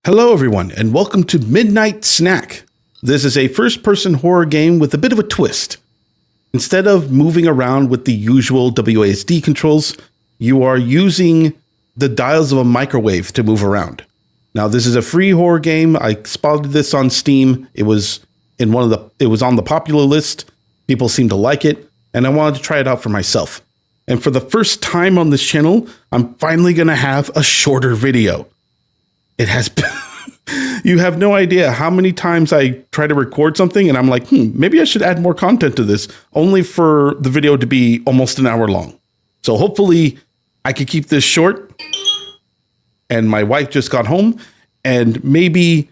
Hello everyone, and welcome to Midnight Snack. This is a first-person horror game with a bit of a twist. Instead of moving around with the usual WASD controls, you are using the dials of a microwave to move around. Now, this is a free horror game. I spotted this on Steam. It was on the popular list. People seem to like it, and I wanted to try it out for myself. And for the first time on this channel, I'm finally going to have a shorter video. It has been, you have no idea how many times I try to record something and I'm like, maybe I should add more content to this, only for the video to be almost an hour long. So hopefully I could keep this short. And my wife just got home, and maybe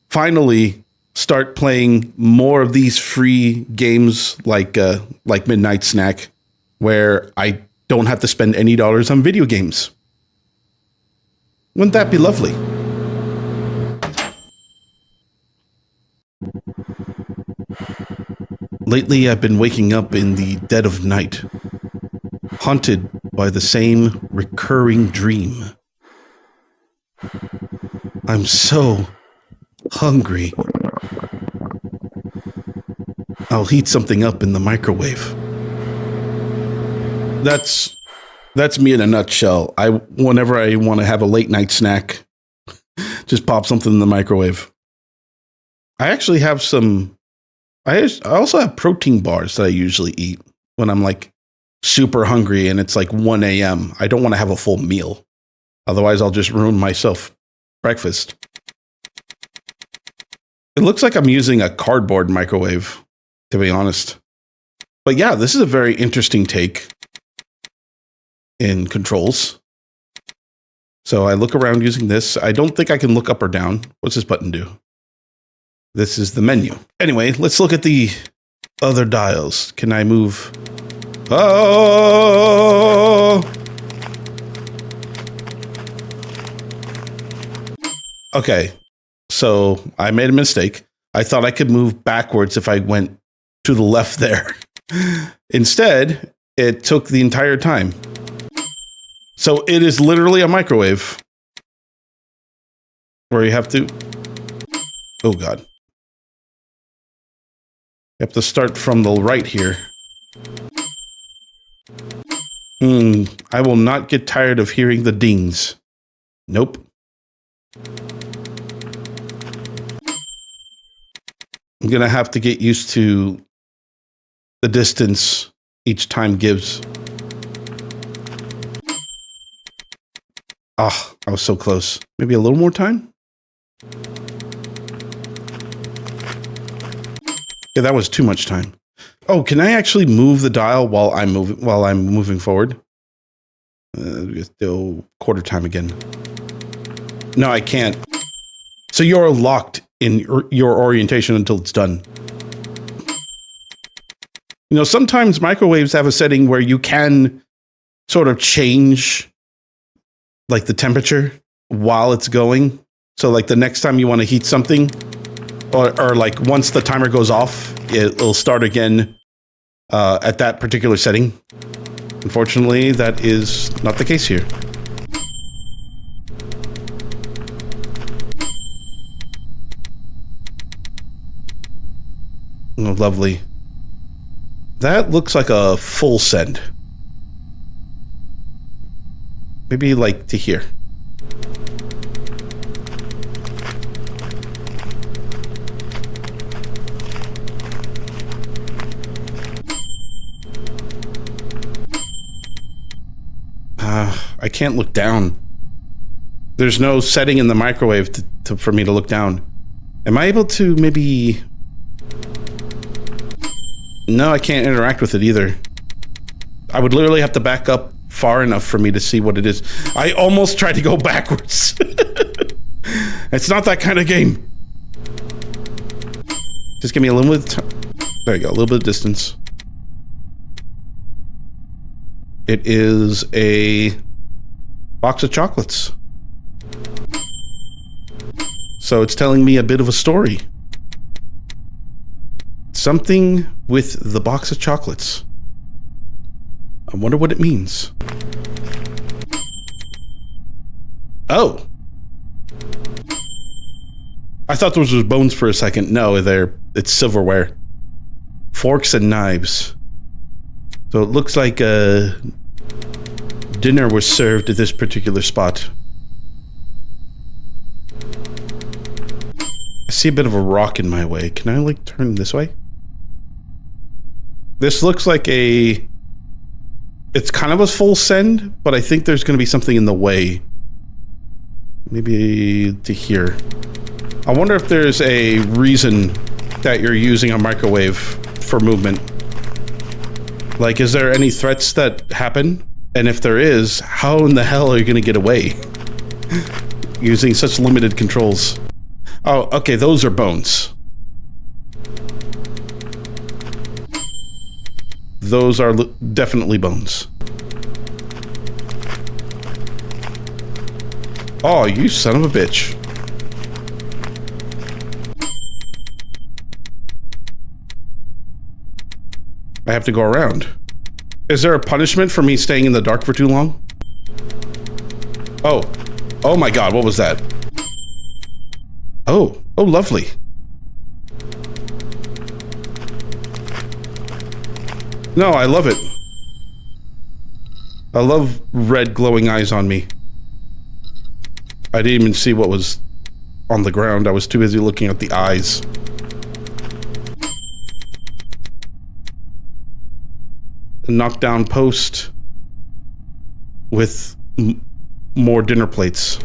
finally start playing more of these free games like Midnight Snack, where I don't have to spend any dollars on video games. Wouldn't that be lovely? Lately, I've been waking up in the dead of night, haunted by the same recurring dream. I'm so hungry. I'll heat something up in the microwave. That's me in a nutshell. Whenever I want to have a late night snack, just pop something in the microwave. I actually have I also have protein bars that I usually eat when I'm like super hungry and it's like 1 a.m. I don't want to have a full meal. Otherwise, I'll just ruin myself breakfast. It looks like I'm using a cardboard microwave, to be honest. But yeah, this is a very interesting take in controls. So I look around using this. I don't think I can look up or down. What's this button do? This is the menu. Anyway, let's look at the other dials. Can I move? Oh! Okay, so I made a mistake. I thought I could move backwards if I went to the left there. Instead, it took the entire time. So it is literally a microwave where you have to... Oh, God. You have to start from the right here. I will not get tired of hearing the dings. Nope. I'm going to have to get used to the distance each time gives. Ah, I was so close. Maybe a little more time? Yeah, that was too much time. Oh, can I actually move the dial while I'm moving forward? Still quarter time again. No, I can't. So you're locked in your orientation until it's done. You know, sometimes microwaves have a setting where you can sort of change like the temperature while it's going. So like the next time you want to heat something, or like once the timer goes off, it'll start again at that particular setting. Unfortunately, that is not the case here. Oh, lovely. That looks like a full send. Maybe like to here. I can't look down. There's no setting in the microwave for me to look down. Am I able to maybe... No, I can't interact with it either. I would literally have to back up far enough for me to see what it is. I almost tried to go backwards. It's not that kind of game. Just give me a little bit of time. There you go, a little bit of distance. It is a box of chocolates. So it's telling me a bit of a story. Something with the box of chocolates. I wonder what it means. Oh. I thought those were bones for a second. No, it's silverware. Forks and knives. So it looks like dinner was served at this particular spot. I see a bit of a rock in my way. Can I, like, turn this way? This looks like it's kind of a full send, but I think there's going to be something in the way. Maybe to here. I wonder if there's a reason that you're using a microwave for movement. Like, is there any threats that happen? And if there is, how in the hell are you going to get away? Using such limited controls. Oh, okay, those are bones. Those are definitely bones. Oh, you son of a bitch. I have to go around. Is there a punishment for me staying in the dark for too long? Oh. Oh my god, what was that? Oh. Oh, lovely. No, I love it. I love red glowing eyes on me. I didn't even see what was on the ground. I was too busy looking at the eyes. A knockdown post with more dinner plates.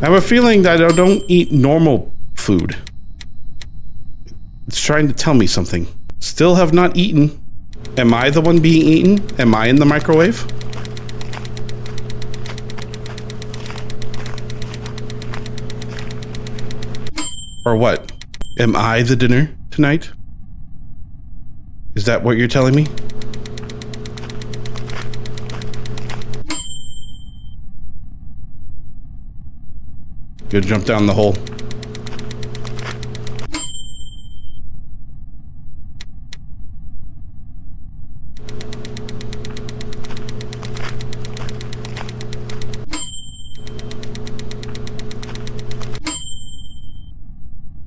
I have a feeling that I don't eat normal food. It's trying to tell me something. Still have not eaten. Am I the one being eaten? Am I in the microwave? Or what? Am I the dinner tonight? Is that what you're telling me? Go jump down the hole.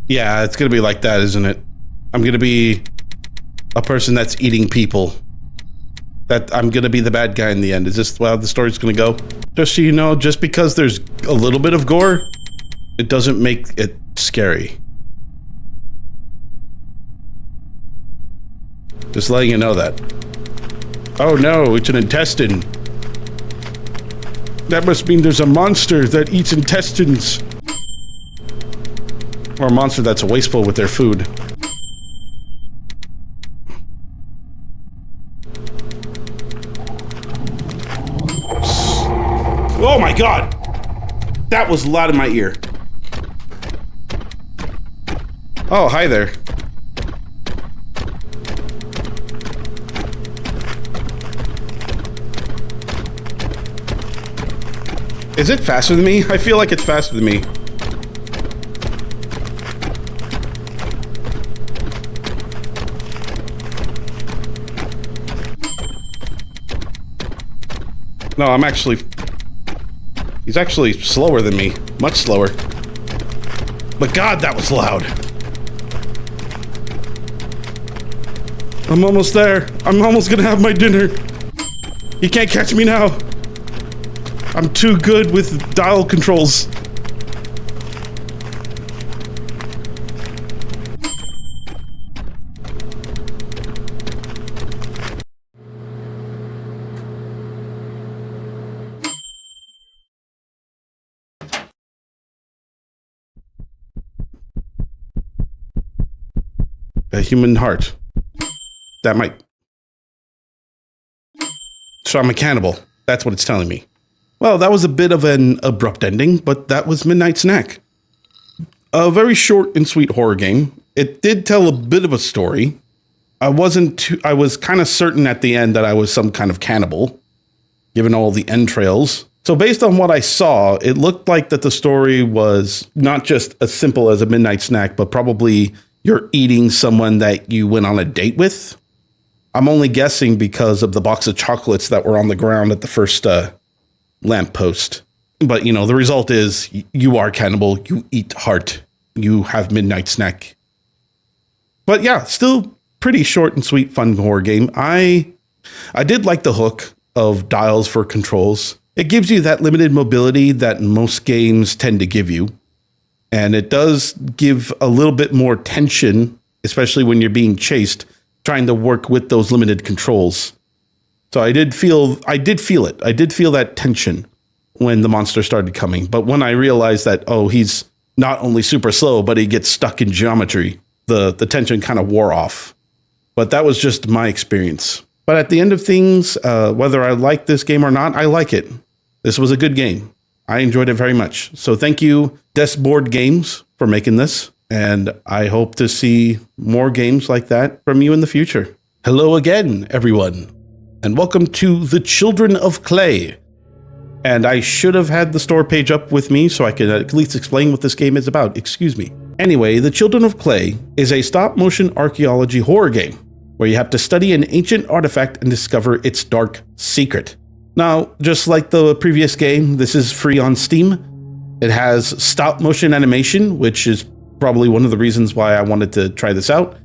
Yeah, it's gonna be like that, isn't it? I'm gonna be a person that's eating people. That I'm gonna be the bad guy in the end. Is this how the story's gonna go? Just so you know, just because there's a little bit of gore, it doesn't make it scary. Just letting you know that. Oh no, it's an intestine. That must mean there's a monster that eats intestines. Or a monster that's wasteful with their food. Oh my god! That was loud in my ear. Oh, hi there. Is it faster than me? I feel like it's faster than me. No, I'm actually... He's actually slower than me. Much slower. But god, that was loud. I'm almost there. I'm almost gonna have my dinner. You can't catch me now. I'm too good with dial controls. A human heart. That might... So I'm a cannibal. That's what it's telling me. Well, that was a bit of an abrupt ending, but that was Midnight Snack. A very short and sweet horror game. It did tell a bit of a story. I was kind of certain at the end that I was some kind of cannibal, given all the entrails. So based on what I saw, it looked like that the story was not just as simple as a midnight snack, but probably you're eating someone that you went on a date with. I'm only guessing because of the box of chocolates that were on the ground at the first lamppost. But, you know, the result is you are cannibal. You eat heart. You have midnight snack. But yeah, still pretty short and sweet, fun horror game. I did like the hook of dials for controls. It gives you that limited mobility that most games tend to give you. And it does give a little bit more tension, especially when you're being chased, trying to work with those limited controls. So I did feel it. I did feel that tension when the monster started coming. But when I realized that, oh, he's not only super slow, but he gets stuck in geometry, the tension kind of wore off. But that was just my experience. But at the end of things, whether I like this game or not, I like it. This was a good game. I enjoyed it very much. So thank you, Desborde Games, for making this. And I hope to see more games like that from you in the future. Hello again, everyone. And welcome to The Children of Clay. And I should have had the store page up with me so I could at least explain what this game is about. Excuse me. Anyway, The Children of Clay is a stop-motion archaeology horror game where you have to study an ancient artifact and discover its dark secret. Now, just like the previous game, this is free on Steam. It has stop-motion animation, which is probably one of the reasons why I wanted to try this out.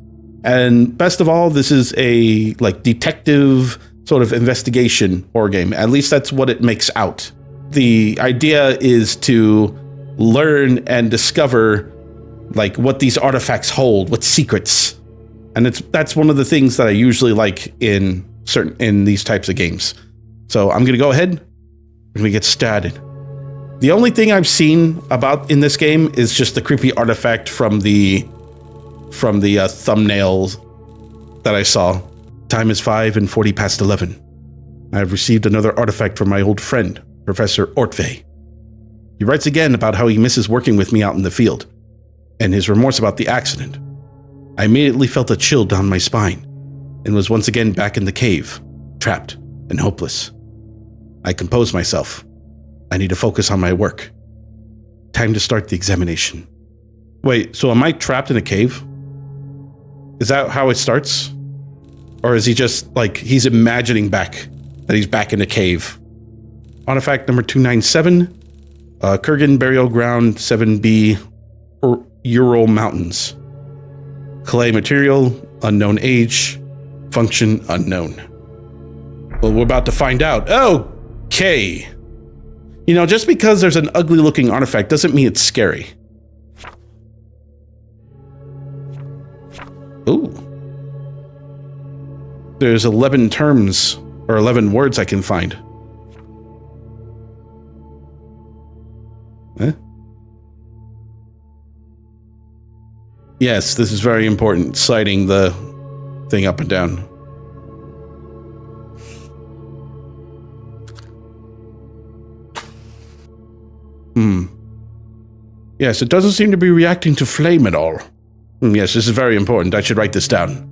And best of all, this is a detective sort of investigation horror game. At least that's what it makes out. The idea is to learn and discover what these artifacts hold, what secrets. And that's one of the things that I usually like in these types of games. So I'm gonna go ahead. We're gonna get started. The only thing I've seen about in this game is just the creepy artifact from the thumbnails that I saw. Time is 5 and 40 past 11. I have received another artifact from my old friend, Professor Ortve. He writes again about how he misses working with me out in the field, and his remorse about the accident. I immediately felt a chill down my spine, and was once again back in the cave, trapped and hopeless. I composed myself. I need to focus on my work. Time to start the examination. Wait, so am I trapped in a cave? Is that how it starts? Or is he just he's imagining that he's back in a cave? Artifact number 297, Kurgan Burial Ground 7B, Ural Mountains. Clay material, unknown age, function unknown. Well, we're about to find out. Okay. You know, just because there's an ugly looking artifact doesn't mean it's scary. Ooh. There's 11 terms, or 11 words I can find. Huh? Yes, this is very important, citing the thing up and down. Yes, it doesn't seem to be reacting to flame at all. Yes, this is very important. I should write this down.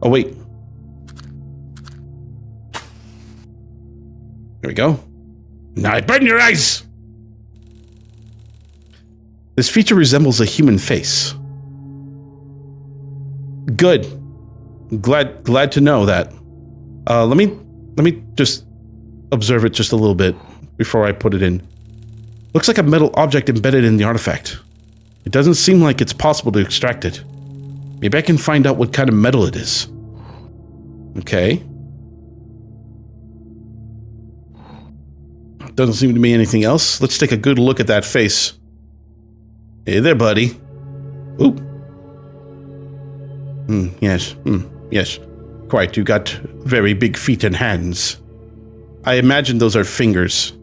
Oh, wait. There we go. Now I burn your eyes! This feature resembles a human face. Good. Glad to know that. Let me just observe it just a little bit before I put it in. Looks like a metal object embedded in the artifact. It doesn't seem like it's possible to extract it. Maybe I can find out what kind of metal it is. Okay. Doesn't seem to be anything else. Let's take a good look at that face. Hey there, buddy. Ooh. Yes. Yes. Quite. You got very big feet and hands. I imagine those are fingers.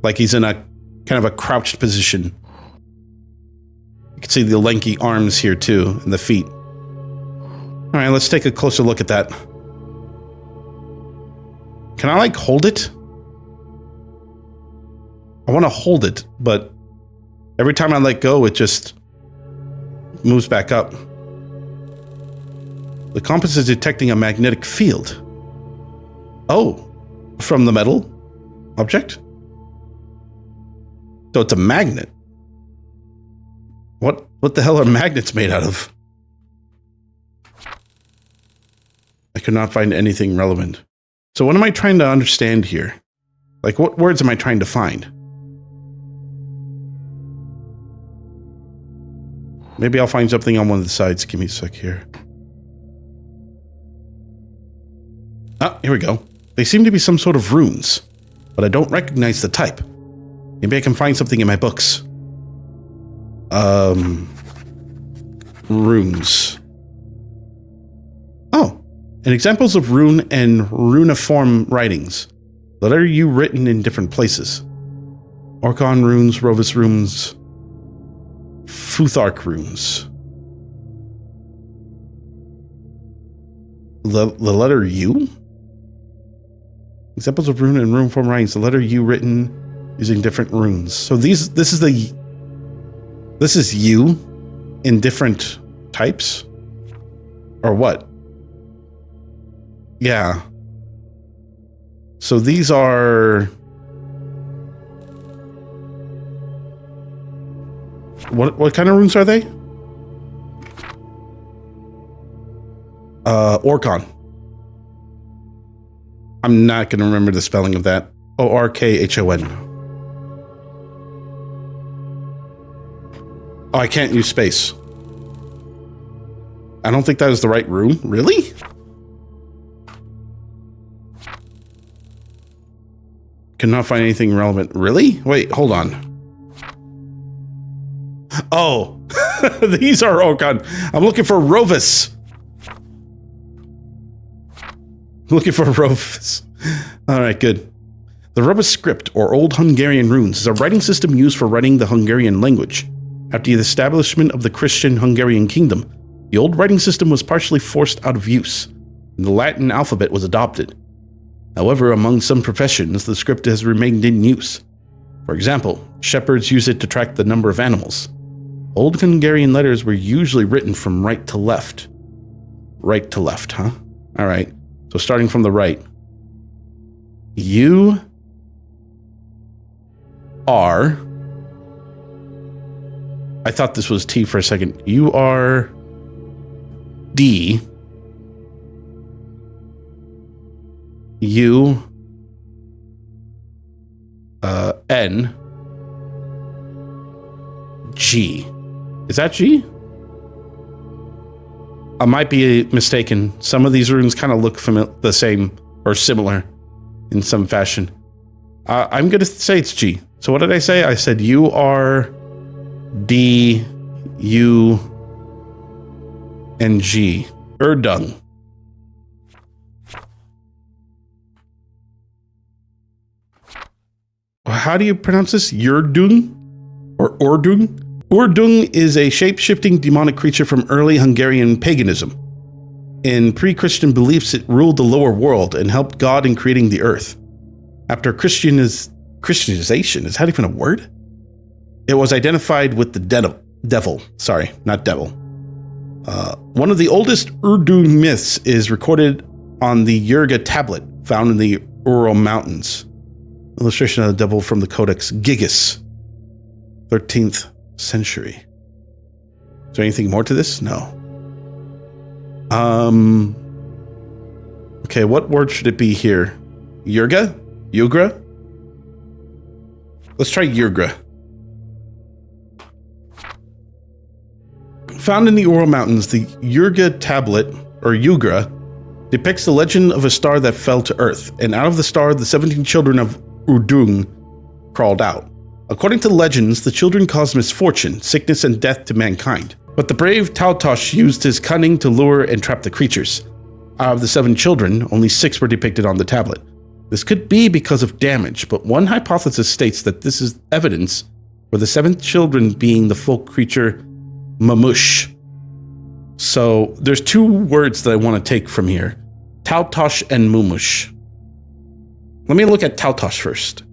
Like he's in a kind of a crouched position. You can see the lanky arms here too, and the feet. All right, let's take a closer look at that. Can I hold it? I want to hold it, but every time I let go, it just moves back up. The compass is detecting a magnetic field. Oh, from the metal object? So it's a magnet. What the hell are magnets made out of? I could not find anything relevant. So what am I trying to understand here? Like, what words am I trying to find? Maybe I'll find something on one of the sides. Give me a sec here. Ah, here we go. They seem to be some sort of runes, but I don't recognize the type. Maybe I can find something in my books. Runes. Oh, and examples of rune and runiform writings. The letter U written in different places. Orcon runes, Rovus runes, Futhark runes. The letter U? Examples of rune and runiform writings. The letter U written using different runes. So this is U in different types? Or what? Yeah. So these are... What kind of runes are they? Orcon. I'm not going to remember the spelling of that. Orkhon. Oh, I can't use space. I don't think that is the right rune. Really? Cannot find anything relevant. Really? Wait, hold on. Oh, these are Orcon. I'm looking for Rovus. Looking for Rovus. All right, good. The Rovus script, or Old Hungarian runes, is a writing system used for writing the Hungarian language. After the establishment of the Christian Hungarian kingdom, the old writing system was partially forced out of use, and the Latin alphabet was adopted. However, among some professions, the script has remained in use. For example, shepherds use it to track the number of animals. Old Hungarian letters were usually written from right to left. Right to left, huh? All right. So starting from the right. U R. I thought this was T for a second. U R D U N G. Is that G? I might be mistaken. Some of these runes kind of look the same or similar in some fashion. I'm going to say it's G. So what did I say? I said U R D U N G. Erdung. How do you pronounce this? Urdung? Or Ordung? Ordung is a shape-shifting demonic creature from early Hungarian paganism. In pre-Christian beliefs, it ruled the lower world and helped God in creating the earth. After Christianization, is that even a word? It was identified with the devil. Sorry, not devil. One of the oldest Urdung myths is recorded on the Yurga tablet found in the Ural Mountains. Illustration of the devil from the Codex Gigas, 13th century. Is there anything more to this? No. Okay, what word should it be here? Yurga? Yugra? Let's try Yurgra. Found in the Ural Mountains, the Yurga tablet, or Yugra, depicts the legend of a star that fell to Earth, and out of the star, the 17 children of Urdung crawled out. According to legends, the children caused misfortune, sickness, and death to mankind. But the brave Tautosh used his cunning to lure and trap the creatures. Out of the 7 children, only 6 were depicted on the tablet. This could be because of damage, but one hypothesis states that this is evidence for the 7th children being the folk creature Mamush. So there's 2 words that I want to take from here. Tautosh and Mumush. Let me look at Tautosh first.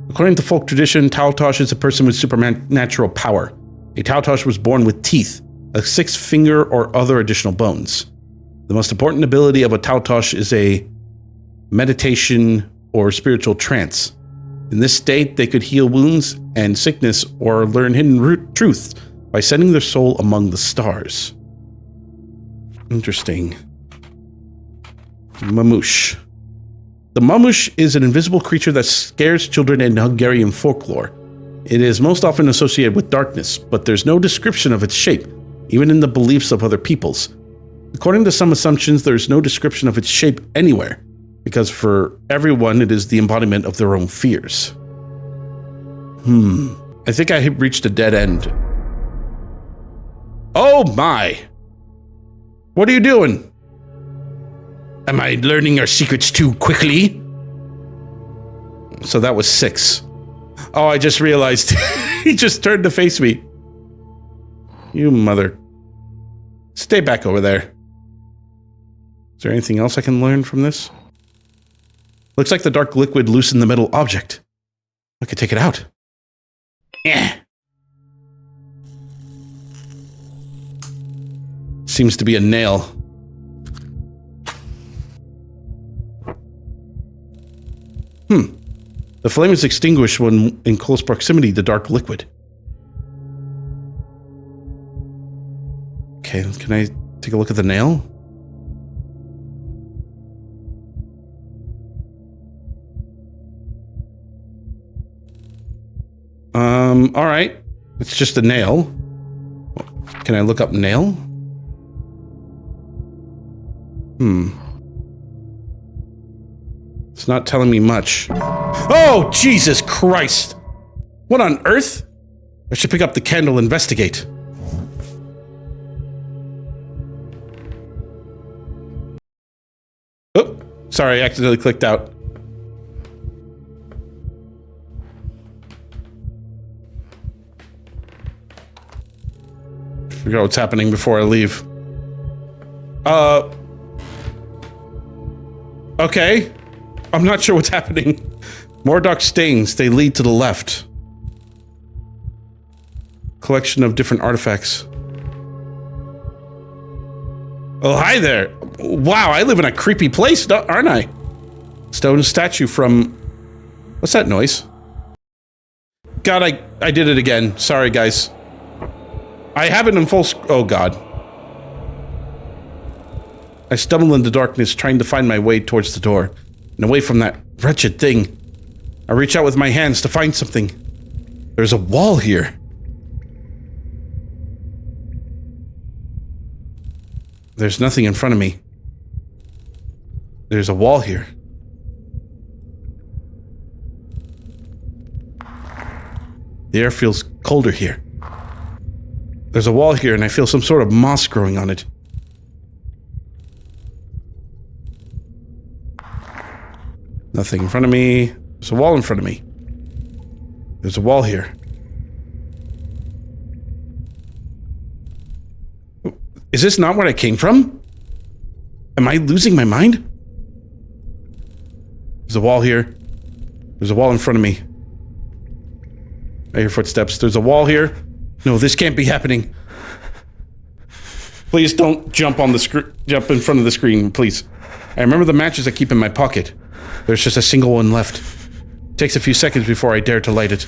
According to folk tradition, Tautosh is a person with supernatural power. A Tautosh was born with teeth, a 6th finger, or other additional bones. The most important ability of a Tautosh is a meditation or spiritual trance. In this state, they could heal wounds and sickness or learn hidden truths by sending their soul among the stars. Interesting. Mamoosh. The mamoosh is an invisible creature that scares children in Hungarian folklore. It is most often associated with darkness, but there's no description of its shape, even in the beliefs of other peoples. According to some assumptions, there's no description of its shape anywhere, because for everyone, it is the embodiment of their own fears. I think I reached a dead end. Oh my! What are you doing? Am I learning our secrets too quickly? So that was 6. Oh, I just realized he just turned to face me. You mother. Stay back over there. Is there anything else I can learn from this? Looks like the dark liquid loosened the metal object. I could take it out. Yeah. Seems to be a nail. The flame is extinguished when in close proximity to dark liquid. Okay, can I take a look at the nail? All right. It's just a nail. Can I look up nail? It's not telling me much. Oh, Jesus Christ! What on earth? I should pick up the candle and investigate. Oh, sorry, I accidentally clicked out. Figure out what's happening before I leave. Okay. I'm not sure what's happening. More dark stains. They lead to the left. Collection of different artifacts. Oh, hi there. Wow, I live in a creepy place, aren't I? Stone statue from... What's that noise? God, I did it again. Sorry, guys. I have it in full... Oh, God. I stumble into darkness, trying to find my way towards the door, and away from that wretched thing. I reach out with my hands to find something. There's a wall here. There's nothing in front of me. There's a wall here. The air feels colder here. There's a wall here, and I feel some sort of moss growing on it. Nothing in front of me. There's a wall in front of me. There's a wall here. Is this not where I came from? Am I losing my mind? There's a wall here. There's a wall in front of me. I hear footsteps. There's a wall here. No, this can't be happening. Please don't jump on the jump in front of the screen, please. I remember the matches I keep in my pocket. There's just a single one left. It takes a few seconds before I dare to light it.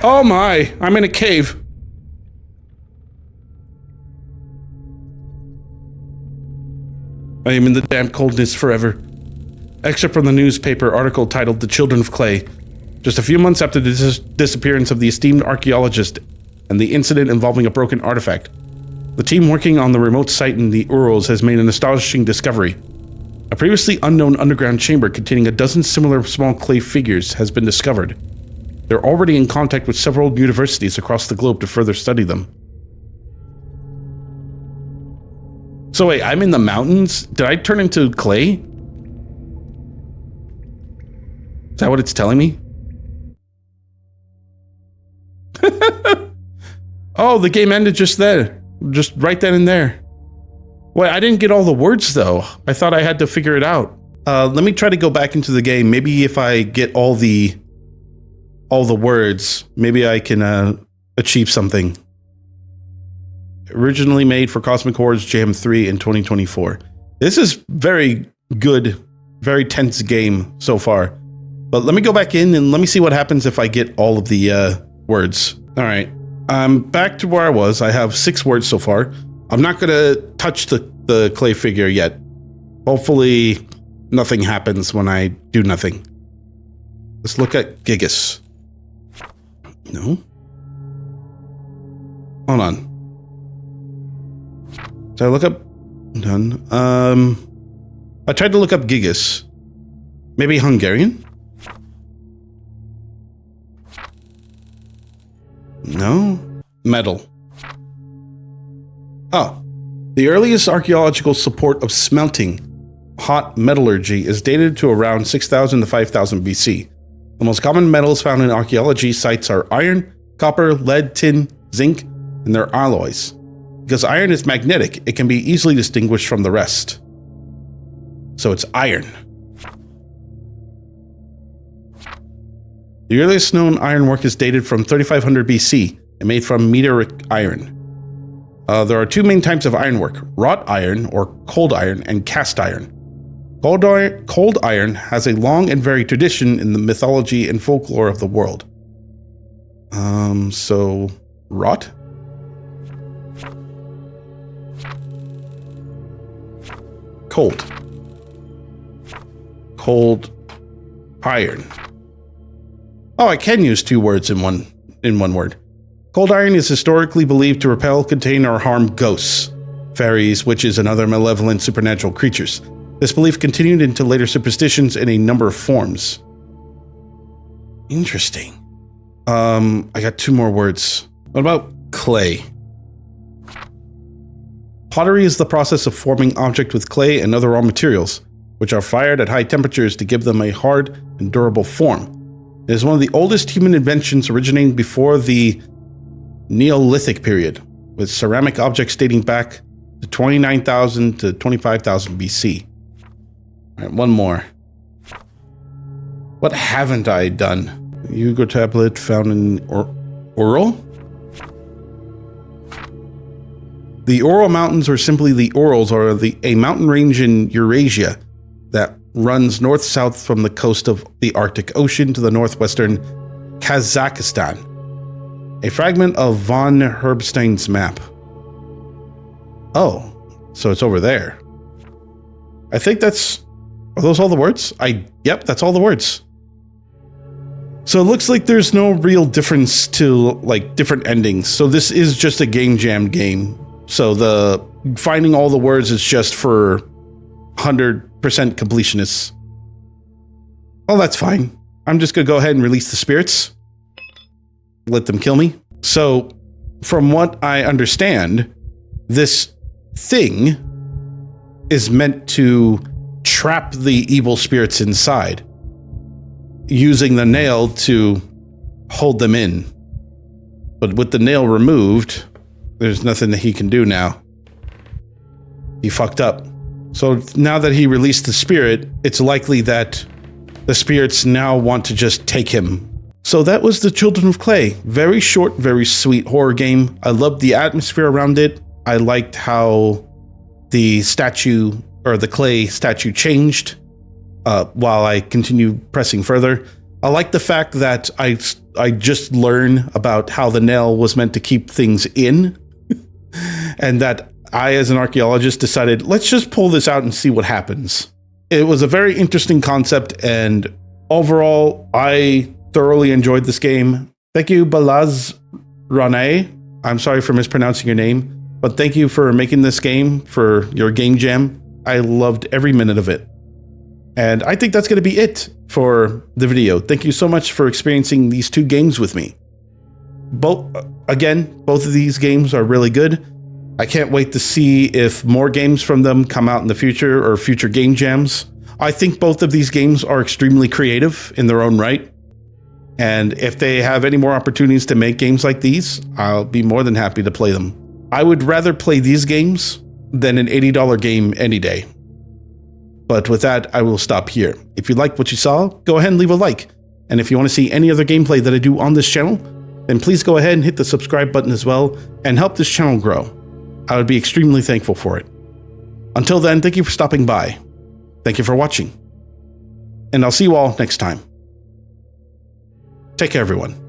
Oh my, I'm in a cave. I am in the damp coldness forever. Excerpt from the newspaper article titled The Children of Clay. Just a few months after the disappearance of the esteemed archaeologist and the incident involving a broken artifact, the team working on the remote site in the Urals has made an astonishing discovery. A previously unknown underground chamber containing a dozen similar small clay figures has been discovered. They're already in contact with several universities across the globe to further study them. So wait, I'm in the mountains? Did I turn into clay? Is that what it's telling me? Oh, the game ended just there. Just right then and there. Wait, I didn't get all the words though. I thought I had to figure it out. Let me try to go back into the game. Maybe if I get all the words, maybe I can achieve something. Originally made for Cosmic Horrors Jam 3 in 2024. This is very good, very tense game so far. But let me go back in and let me see what happens if I get all of the words. All right, I'm back to where I was. I have 6 words so far. I'm not going to touch the clay figure yet. Hopefully nothing happens when I do nothing. Let's look at Gigas. No. Hold on. Did I look up? Done. I tried to look up Gigas. Maybe Hungarian? No. Metal. Oh. The earliest archaeological support of smelting, hot metallurgy, is dated to around 6,000 to 5,000 BC. The most common metals found in archaeology sites are iron, copper, lead, tin, zinc, and their alloys. Because iron is magnetic, it can be easily distinguished from the rest. So it's iron. The earliest known ironwork is dated from 3500 BC and made from meteoric iron. There are 2 main types of ironwork: wrought iron or cold iron and cast iron. Cold iron has a long and varied tradition in the mythology and folklore of the world. So wrought? Cold iron. Oh, I can use 2 words in one word. Cold iron is historically believed to repel, contain, or harm ghosts, fairies, witches, and other malevolent supernatural creatures. This belief continued into later superstitions in a number of forms. Interesting. I got 2 more words. What about clay? Pottery is the process of forming objects with clay and other raw materials, which are fired at high temperatures to give them a hard and durable form. It is one of the oldest human inventions, originating before the Neolithic period, with ceramic objects dating back to 29,000 to 25,000 BC. All right, one more. What haven't I done? Yugo tablet found in Ural? The Ural Mountains, or simply the Urals, are a mountain range in Eurasia that runs north-south from the coast of the Arctic Ocean to the northwestern Kazakhstan. A fragment of von Herbstein's map. Oh, so it's over there. I think are those all the words? Yep, that's all the words. So it looks like there's no real difference to like different endings. So this is just a game jam game. So the finding all the words is just for 100% completionists. Oh, that's fine. I'm just gonna go ahead and release the spirits. Let them kill me. So from what I understand, this thing is meant to trap the evil spirits inside, using the nail to hold them in. But with the nail removed, there's nothing that he can do now. He fucked up. So now that he released the spirit, it's likely that the spirits now want to just take him. So that was The Children of Clay. Very short, very sweet horror game. I loved the atmosphere around it. I liked how the statue, or the clay statue, changed while I continued pressing further. I like the fact that I just learned about how the nail was meant to keep things in, and that I, as an archaeologist, decided, let's just pull this out and see what happens. It was a very interesting concept, and overall, I thoroughly enjoyed this game. Thank you, Balazs Ronyai. I'm sorry for mispronouncing your name, but thank you for making this game, for your game jam. I loved every minute of it. And I think that's going to be it for the video. Thank you so much for experiencing these 2 games with me. Both of these games are really good. I can't wait to see if more games from them come out in the future, or future game jams. I think both of these games are extremely creative in their own right. And if they have any more opportunities to make games like these, I'll be more than happy to play them. I would rather play these games than an $80 game any day. But with that, I will stop here. If you liked what you saw, go ahead and leave a like. And if you want to see any other gameplay that I do on this channel, then please go ahead and hit the subscribe button as well and help this channel grow. I would be extremely thankful for it. Until then, thank you for stopping by. Thank you for watching. And I'll see you all next time. Take care, everyone.